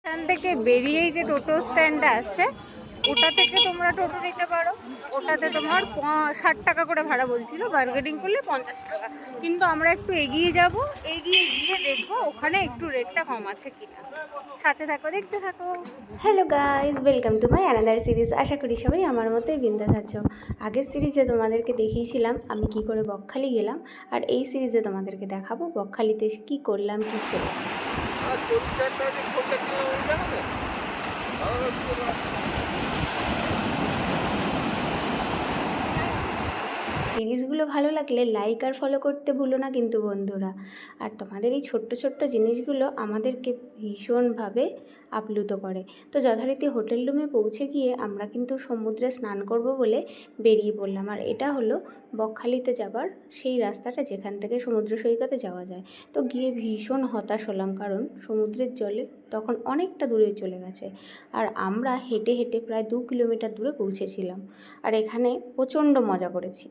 এখান থেকে বেরিয়েই যে টোটো স্ট্যান্ডটা আছে ওটা থেকে তোমরা টোটো নিতে পারো। ওটাতে তোমার 60 টাকা করে ভাড়া বলছিল, বার্গেনিং করলে 50 টাকা। কিন্তু আমরা একটু এগিয়ে যাব, এগিয়ে গিয়ে দেখবো ওখানে একটু রেটটা কম আছে কিনা। সাথে থাকো, দেখতে থাকো। Hello guys, welcome to my another series. আশা করি সবাই আমার মতোই বিন্দাস আছো। আগের সিরিজে তোমাদেরকে দেখিয়েছিলাম আমি কি করে বকখালি গেলাম, আর এই সিরিজে তোমাদেরকে দেখাবো বকখালিতে কি করলাম, কি খেলাম। সিরিজগুলো ভালো লাগলে লাইক আর ফলো করতে ভুলো না কিন্তু বন্ধুরা। আর তোমাদের এই ছোট্ট ছোট্ট জিনিসগুলো আমাদেরকে ভীষণভাবে আপ্লুত করে। তো যথারীতি হোটেল রুমে পৌঁছে গিয়ে আমরা কিন্তু সমুদ্রে স্নান করব বলে বেরিয়ে পড়লাম। আর এটা হলো বকখালিতে যাবার সেই রাস্তাটা যেখান থেকে সমুদ্র সৈকতে যাওয়া যায়। তো গিয়ে ভীষণ হতাশ হলাম, কারণ সমুদ্রের জলে তখন অনেকটা দূরে চলে গেছে, আর আমরা হেঁটে হেঁটে প্রায় 2 কিলোমিটার দূরে পৌঁছেছিলাম। আর এখানে প্রচণ্ড মজা করেছি।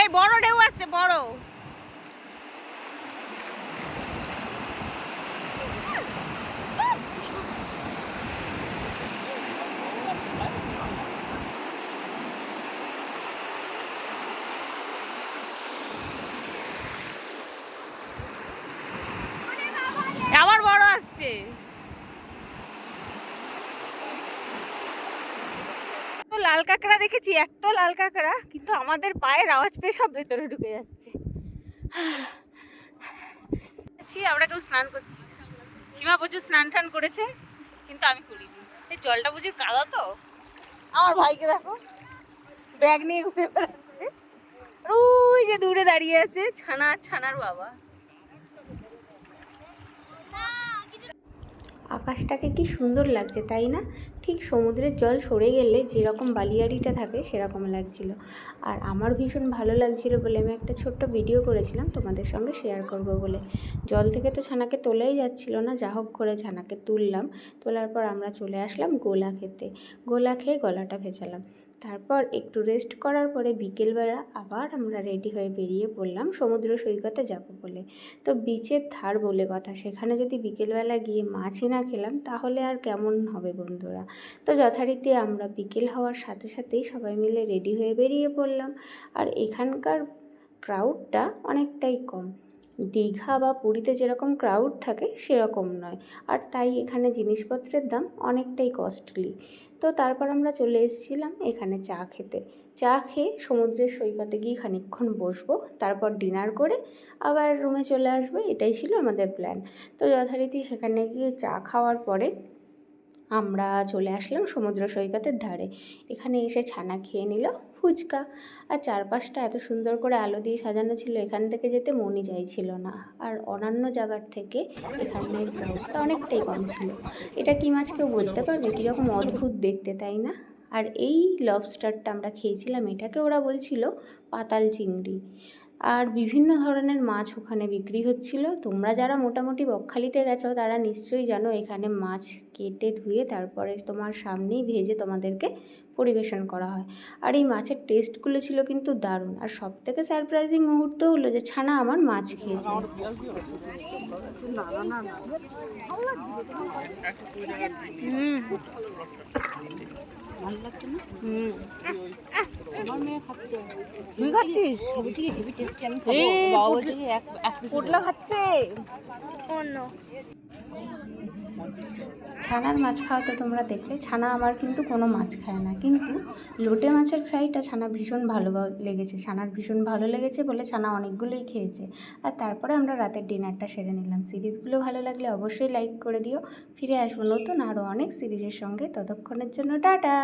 এই বড় ঢেউ আসছে, বড়। আবার বড় আসছে। লাল কাঁকড়া দেখেছি, এত লাল কাঁকড়া, কিন্তু আমাদের পায়ের আওয়াজ পেয়ে সব ভেতরে ঢুকে যাচ্ছে। আমরা কেউ স্নান করছি, সীমা প্রচুর স্নান টান করেছে, কিন্তু আমি করিনি। এই জলটা প্রচুর কাদা তো। আমার ভাইকে দেখো ব্যাগ নিয়ে ঘুরে বেড়াচ্ছে, ওই যে দূরে দাঁড়িয়ে আছে ছানার বাবা। আকাশটাকে কি সুন্দর লাগছে তাই না? ঠিক সমুদ্রের জল সরে গেলে যেরকম বালিয়াড়িটা থাকে সেরকম লাগছিল। আর আমার ভীষণ ভালো লাগছিল বলে আমি একটা ছোট্ট ভিডিও করেছিলাম তোমাদের সঙ্গে শেয়ার করব বলে। জল থেকে তো ছানাকে তোলাই যাচ্ছিল না, যা হোক করে ছানাকে তুললাম। তোলার পর আমরা চলে আসলাম গোলা খেতে। গোলা খেয়ে গলাটা ভেজালাম। তারপর একটু রেস্ট করার পরে বিকেলবেলা আবার আমরা রেডি হয়ে বেরিয়ে পড়লাম সমুদ্র সৈকতে যাব বলে। তো বিচের ধার বলে কথা, সেখানে যদি বিকেলবেলা গিয়ে মাছই না খেলাম তাহলে আর কেমন হবে বন্ধুরা। তো যথারীতি আমরা বিকেল হওয়ার সাথে সাথেই সবাই মিলে রেডি হয়ে বেরিয়ে পড়লাম। আর এখানকার ক্রাউডটা অনেকটাই কম। দীঘা বা পুরীতে যেরকম ক্রাউড থাকে সেরকম নয়, আর তাই এখানে জিনিসপত্রের দাম অনেকটাই কস্টলি। তো তারপর আমরা চলে এসেছিলাম এখানে চা খেতে। চা খেয়ে সমুদ্রের সৈকতে গিয়ে খানিকক্ষণ বসবো, তারপর ডিনার করে আবার রুমে চলে আসবো, এটাই ছিল আমাদের প্ল্যান। তো যথারীতি সেখানে গিয়ে চা খাওয়ার পরে আমরা চলে আসলাম সমুদ্র সৈকতের ধারে। এখানে এসে ছানা খেয়ে নিল ফুচকা। আর চারপাশটা এত সুন্দর করে আলো দিয়ে সাজানো ছিল, এখান থেকে যেতে মনই চাইছিল না। আর অন্যান্য জায়গার থেকে এখানের ক্রাউডটা অনেকটাই কম ছিল। এটা কী মাছ কেউ বলতে পারবে? কীরকম অদ্ভুত দেখতে তাই না? আর এই লবস্টারটা আমরা খেয়েছিলাম, এটাকে ওরা বলছিল পাতাল চিংড়ি। আর বিভিন্ন ধরনের মাছ ওখানে বিক্রি হচ্ছিল। তোমরা যারা মোটামুটি বকখালিতে গেছো তারা নিশ্চয়ই জানো এখানে মাছ কেটে ধুয়ে তারপরে তোমার সামনেই ভেজে তোমাদেরকে পরিবেশন করা হয়। আর এই মাছের টেস্টগুলো ছিল কিন্তু দারুণ। আর সব থেকে সারপ্রাইজিং মুহূর্ত হলো যে ছানা আমার মাছ খেয়েছে। ভালো লাগছে না? আমার মেয়ে খাচ্ছে। তুই খাচ্ছিস? Heavy tasty. আমি খাবো। বাবা বলছে যে এক পোটলা খাচ্ছে। অন্য ছানার মাছ খাওয়া তো তোমরা দেখলে, ছানা আমার কিন্তু কোনো মাছ খায় না, কিন্তু লোটে মাছের ফ্রাইটা ছানা ভীষণ ভালো লেগেছে। ছানার ভীষণ ভালো লেগেছে বলে ছানা অনেকগুলোই খেয়েছে। আর তারপরে আমরা রাতের ডিনারটা সেরে নিলাম। সিরিজগুলো ভালো লাগলে অবশ্যই লাইক করে দিও। ফিরে আসবো নতুন আরও অনেক সিরিজের সঙ্গে, ততক্ষণের জন্য টাটা।